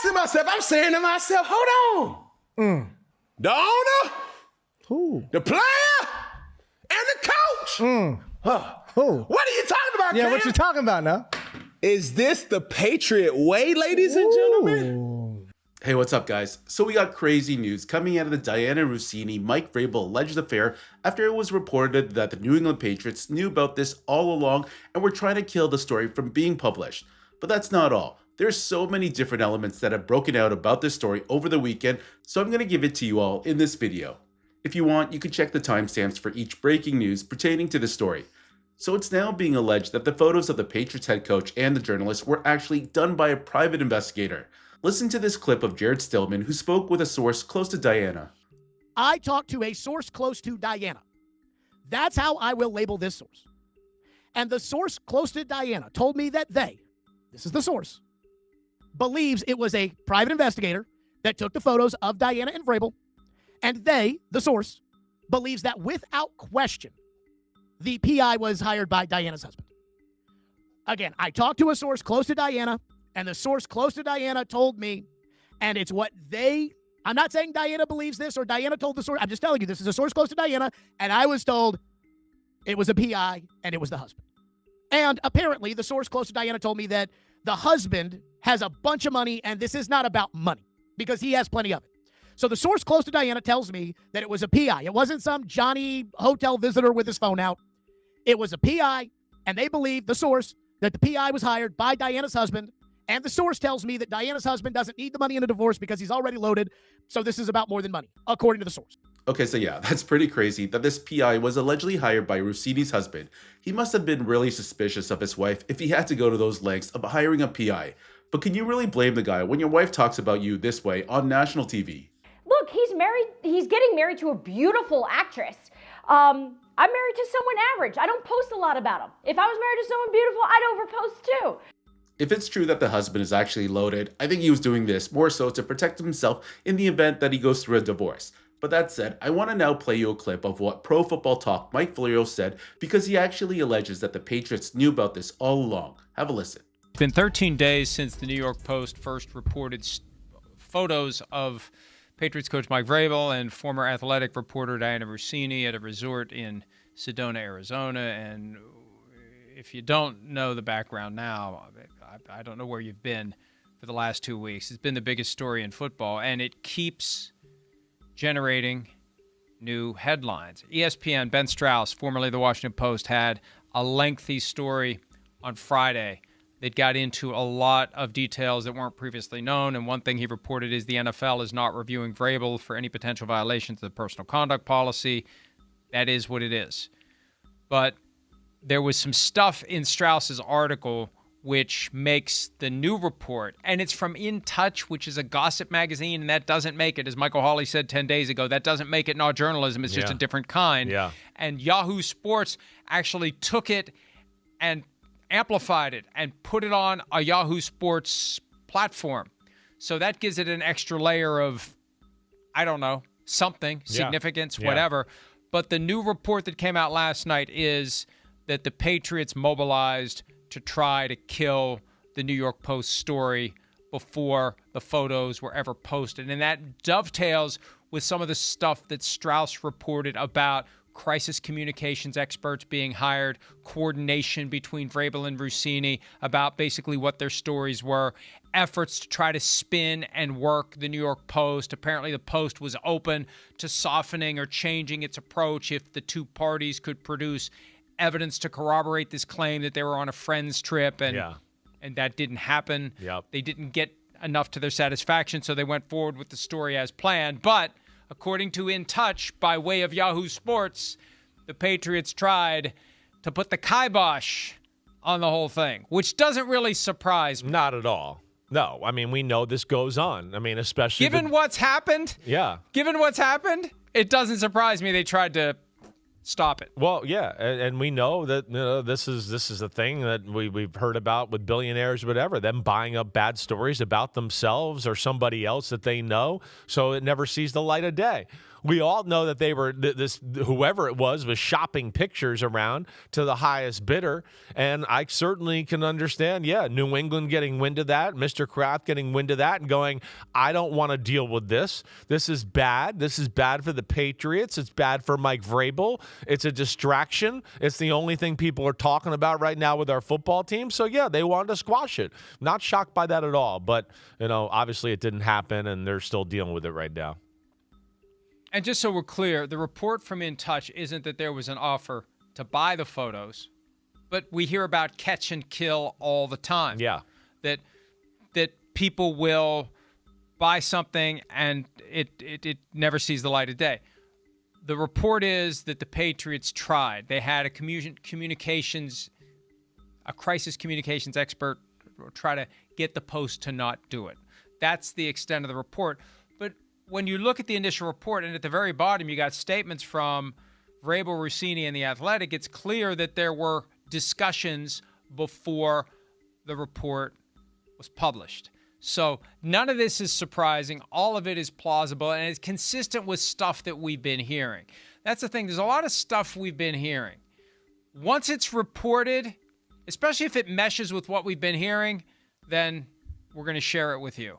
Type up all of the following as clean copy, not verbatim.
asking myself, I'm saying to myself, hold on. The owner, Who? the player, and the coach. Who? What are you talking about, Yeah, Cam? what you talking about now? Is this the Patriot way, ladies and gentlemen? Ooh. Hey, what's up, guys? So we got crazy news coming out of the Diana Russini, Mike Vrabel alleged affair after it was reported that the New England Patriots knew about this all along and were trying to kill the story from being published. But that's not all. There's so many different elements that have broken out about this story over the weekend, so I'm going to give it to you all in this video. If you want, you can check the timestamps for each breaking news pertaining to the story. So it's now being alleged that the photos of the Patriots head coach and the journalist were actually done by a private investigator. Listen to this clip of Jared Stillman, who spoke with a source close to Diana. I talked to a source close to Diana. That's how I will label this source. And the source close to Diana told me that this is the source, believes it was a private investigator that took the photos of Diana and Vrabel. And the source, believes that without question, the PI was hired by Diana's husband. Again, I talked to a source close to Diana, and the source close to Diana told me, and it's what I'm not saying Diana believes this or Diana told the source. I'm just telling you, this is a source close to Diana, and I was told it was a PI and it was the husband. And apparently, the source close to Diana told me that the husband has a bunch of money, and this is not about money because he has plenty of it. So the source close to Diana tells me that it was a PI. It wasn't some Johnny hotel visitor with his phone out. It was a PI, and they believe, the source, that the PI was hired by Diana's husband. And the source tells me that Diana's husband doesn't need the money in a divorce because he's already loaded. So this is about more than money, according to the source. Okay, so yeah, that's pretty crazy that this PI was allegedly hired by Russini's husband. He must have been really suspicious of his wife if he had to go to those lengths of hiring a PI. But can you really blame the guy when your wife talks about you this way on national TV? Look, he's getting married to a beautiful actress. I'm married to someone average. I don't post a lot about him. If I was married to someone beautiful, I'd overpost too. If it's true that the husband is actually loaded, I think he was doing this more so to protect himself in the event that he goes through a divorce. But that said, I want to now play you a clip of what Pro Football Talk Mike Florio said because he actually alleges that the Patriots knew about this all along. Have a listen. It's been 13 days since the New York Post first reported photos of Patriots coach Mike Vrabel and former athletic reporter Diana Russini at a resort in Sedona, Arizona. And if you don't know the background now, I don't know where you've been for the last 2 weeks. It's been the biggest story in football, and it keeps generating new headlines. ESPN, Ben Strauss, formerly the Washington Post, had a lengthy story on Friday that got into a lot of details that weren't previously known. And one thing he reported is the NFL is not reviewing Vrabel for any potential violations of the personal conduct policy. That is what it is. But there was some stuff in Strauss's article which makes the new report, and it's from In Touch, which is a gossip magazine, and that doesn't make it, as Michael Hawley said 10 days ago, that doesn't make it not journalism. It's just a different kind. Yeah. And Yahoo Sports actually took it and amplified it and put it on a Yahoo Sports platform. So that gives it an extra layer of, I don't know, something, significance, whatever. But the new report that came out last night is that the Patriots mobilized to try to kill the New York Post story before the photos were ever posted. And that dovetails with some of the stuff that Strauss reported about crisis communications experts being hired, coordination between Vrabel and Russini about basically what their stories were, efforts to try to spin and work the New York Post. Apparently the Post was open to softening or changing its approach if the two parties could produce evidence to corroborate this claim that they were on a friend's trip, and that didn't happen. They didn't get enough to their satisfaction, so they went forward with the story as planned. But according to In Touch, by way of Yahoo Sports, the Patriots tried to put the kibosh on the whole thing, which doesn't really surprise me. Not at all. No, I mean, we know this goes on. I mean, especially given what's happened. Yeah. Given what's happened, it doesn't surprise me they tried to stop it. Well, yeah, and we know that this is a thing that we've heard about with billionaires, whatever, them buying up bad stories about themselves or somebody else that they know, so it never sees the light of day. We all know that they were this whoever it was shopping pictures around to the highest bidder, and I certainly can understand. Yeah, New England getting wind of that, Mr. Kraft getting wind of that, and going, I don't want to deal with this. This is bad. This is bad for the Patriots. It's bad for Mike Vrabel. It's a distraction. It's the only thing people are talking about right now with our football team. So yeah, they wanted to squash it. Not shocked by that at all. But obviously it didn't happen, and they're still dealing with it right now. And just so we're clear, the report from In Touch isn't that there was an offer to buy the photos, but we hear about catch and kill all the time. Yeah. That people will buy something and it never sees the light of day. The report is that the Patriots tried. They had a crisis communications expert try to get the Post to not do it. That's the extent of the report. But when you look at the initial report, and at the very bottom, you got statements from Vrabel, Russini, and The Athletic, it's clear that there were discussions before the report was published. So none of this is surprising. All of it is plausible, and it's consistent with stuff that we've been hearing. That's the thing. There's a lot of stuff we've been hearing. Once it's reported, especially if it meshes with what we've been hearing, then we're going to share it with you.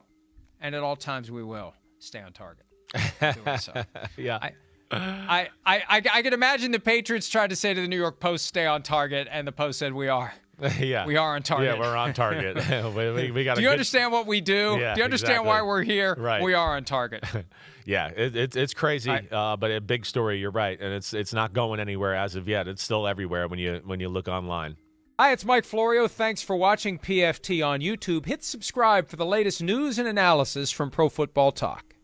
And at all times, we will stay on target. Doing so. Yeah. I can imagine the Patriots tried to say to the New York Post, stay on target, and the Post said, we are. Yeah. We are on target. Yeah, we're on target. we got. Do you understand what we do? Yeah, do you understand why we're here? Right. We are on target. Yeah, it's crazy, right. but a big story. You're right, and it's not going anywhere as of yet. It's still everywhere when you look online. Hi, it's Mike Florio. Thanks for watching PFT on YouTube. Hit subscribe for the latest news and analysis from Pro Football Talk.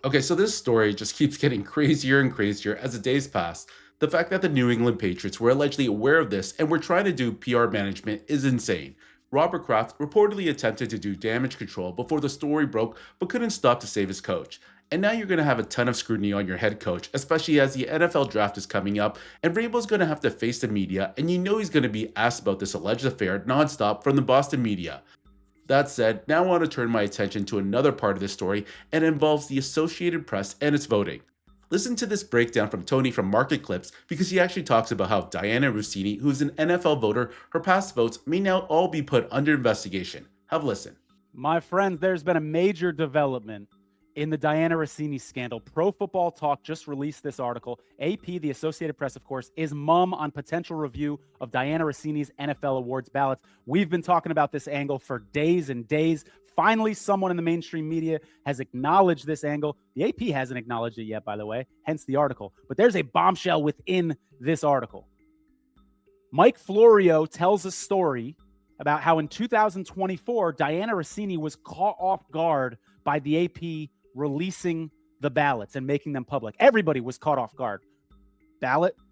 Okay, so this story just keeps getting crazier and crazier as the days pass. The fact that the New England Patriots were allegedly aware of this and were trying to do PR management is insane. Robert Kraft reportedly attempted to do damage control before the story broke, but couldn't stop to save his coach. And now you're going to have a ton of scrutiny on your head coach, especially as the NFL draft is coming up, and Vrabel's going to have to face the media, and you know he's going to be asked about this alleged affair nonstop from the Boston media. That said, now I want to turn my attention to another part of this story, and it involves the Associated Press and its voting. Listen to this breakdown from Tony from Market Clips, because he actually talks about how Diana Russini, who is an NFL voter, her past votes may now all be put under investigation. Have a listen. My friends, there's been a major development in the Diana Russini scandal. Pro Football Talk just released this article. AP, the Associated Press, of course, is mum on potential review of Diana Russini's NFL awards ballots. We've been talking about this angle for days and days. Finally, someone in the mainstream media has acknowledged this angle. The AP hasn't acknowledged it yet, by the way, hence the article. But there's a bombshell within this article. Mike Florio tells a story about how in 2024, Diana Russini was caught off guard by the AP releasing the ballots and making them public. Everybody was caught off guard.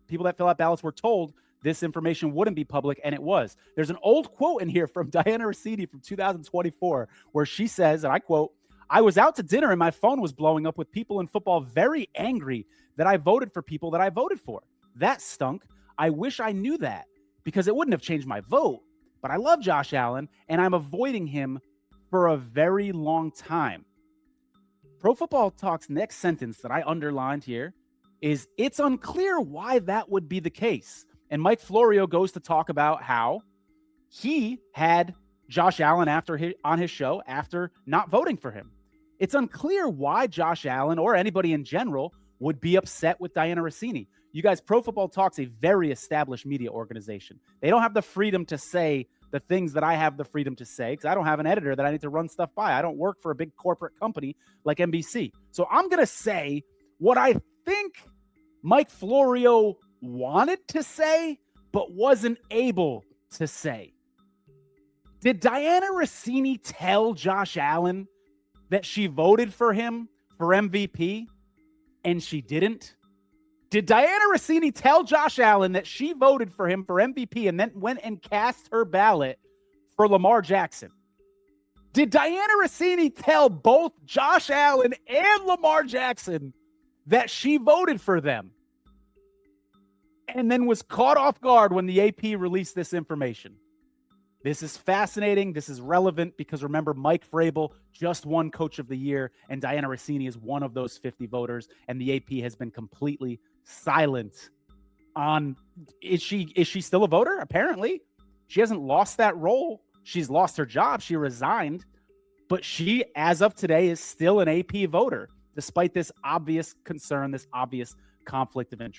People that fill out ballots were told this information wouldn't be public, and it was. There's an old quote in here from Diana Russini from 2024 where she says, and I quote, "I was out to dinner and my phone was blowing up with people in football very angry that I voted for people that I voted for. That stunk. I wish I knew that because it wouldn't have changed my vote. But I love Josh Allen, and I'm avoiding him for a very long time." Pro Football Talk's next sentence that I underlined here is, "It's unclear why that would be the case." And Mike Florio goes to talk about how he had Josh Allen on his show after not voting for him. It's unclear why Josh Allen or anybody in general would be upset with Diana Russini. You guys, Pro Football Talk's a very established media organization. They don't have the freedom to say the things that I have the freedom to say because I don't have an editor that I need to run stuff by. I don't work for a big corporate company like NBC. So I'm going to say what I think Mike Florio wanted to say, but wasn't able to say. Did Diana Russini tell Josh Allen that she voted for him for MVP and she didn't? Did Diana Russini tell Josh Allen that she voted for him for MVP and then went and cast her ballot for Lamar Jackson? Did Diana Russini tell both Josh Allen and Lamar Jackson that she voted for them and then was caught off guard when the AP released this information? This is fascinating. This is relevant because remember, Mike Vrabel just won Coach of the Year, and Diana Russini is one of those 50 voters, and the AP has been completely silent on is she still a voter? Apparently. She hasn't lost that role. She's lost her job. She resigned, but she, as of today, is still an AP voter, despite this obvious concern, this obvious conflict of interest.